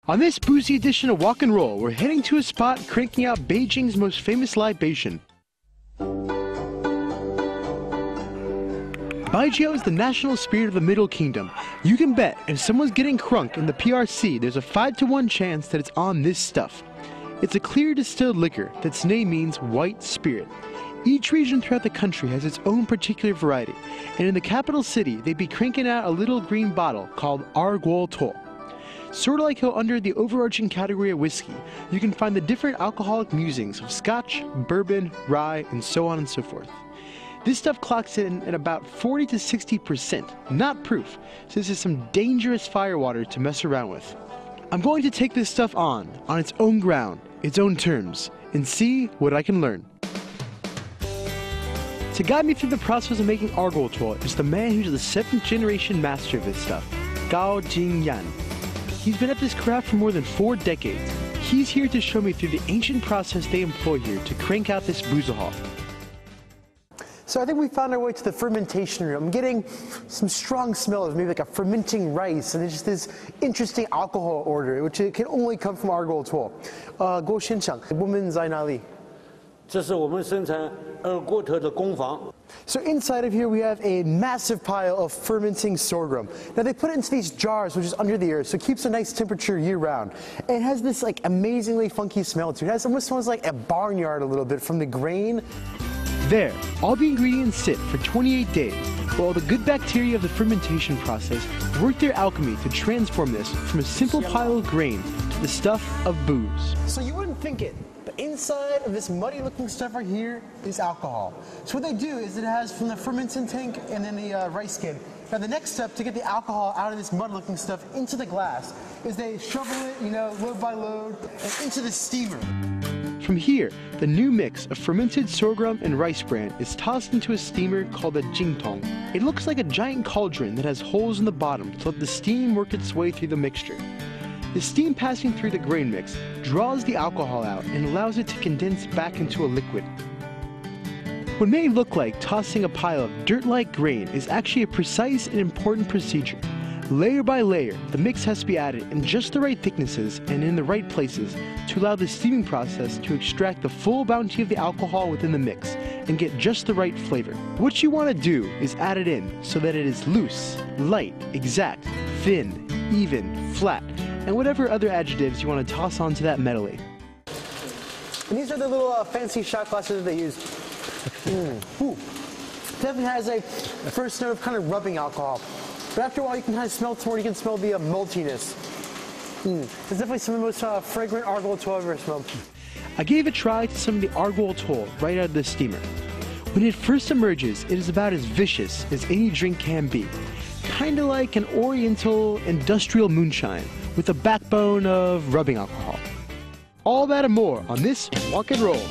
On this boozy edition of Wok-n-Roll, we're heading to a spot cranking out Beijing's most famous libation. Baijiu is the national spirit of the Middle Kingdom. You can bet if someone's getting crunk in the PRC, there's a 5-to-1 chance that it's on this stuff. It's a clear distilled liquor that's name means white spirit. Each region throughout the country has its own particular variety, and in the capital city, they'd be cranking out a little green bottle called Erguotou. Sort of like how under the overarching category of whiskey, you can find the different alcoholic musings of scotch, bourbon, rye, and so on and so forth. This stuff clocks in at about 40 to 60%, not proof, so this is some dangerous firewater to mess around with. I'm going to take this stuff on its own ground, its own terms, and see what I can learn. To guide me through the process of making Erguotou is the man who's the 7th generation master of this stuff, Gao Jingyan. He's been at this craft for more than 4 decades. He's here to show me through the ancient process they employ here to crank out this boozahol. So I think we found our way to the fermentation room. I'm getting some strong smell of maybe like a fermenting rice and it's just this interesting alcohol odor, which it can only come from Erguotou. 郭先生，我们在哪里？这是我们生产Erguotou的工坊。 So inside of here we have a massive pile of fermenting sorghum. Now they put it into these jars, which is under the earth, so it keeps a nice temperature year round. And it has this like amazingly funky smell to it. It almost smells like a barnyard a little bit from the grain. There, all the ingredients sit for 28 days, while the good bacteria of the fermentation process work their alchemy to transform this from a simple pile of grain to the stuff of booze. So you wouldn't think it, but inside of this muddy looking stuff right here is alcohol. So what they do is it has from the fermenting tank and then the rice skin. Now the next step to get the alcohol out of this mud looking stuff into the glass is they shovel it, load by load, and into the steamer. From here, the new mix of fermented sorghum and rice bran is tossed into a steamer called a jingtong. It looks like a giant cauldron that has holes in the bottom to let the steam work its way through the mixture. The steam passing through the grain mix draws the alcohol out and allows it to condense back into a liquid. What may look like tossing a pile of dirt-like grain is actually a precise and important procedure. Layer by layer, the mix has to be added in just the right thicknesses and in the right places to allow the steaming process to extract the full bounty of the alcohol within the mix and get just the right flavor. What you want to do is add it in so that it is loose, light, exact, thin, even, flat, and whatever other adjectives you want to toss onto that medley. And these are the little fancy shot glasses that they use. Ooh. Definitely has a first note of kind of rubbing alcohol. But after a while, you can kind of smell it more. You can smell the maltiness. It's definitely some of the most fragrant Erguotou I've ever smelled. I gave a try to some of the Erguotou right out of the steamer. When it first emerges, it is about as vicious as any drink can be. Kind of like an oriental industrial moonshine with a backbone of rubbing alcohol. All that and more on this Wok-n-Roll.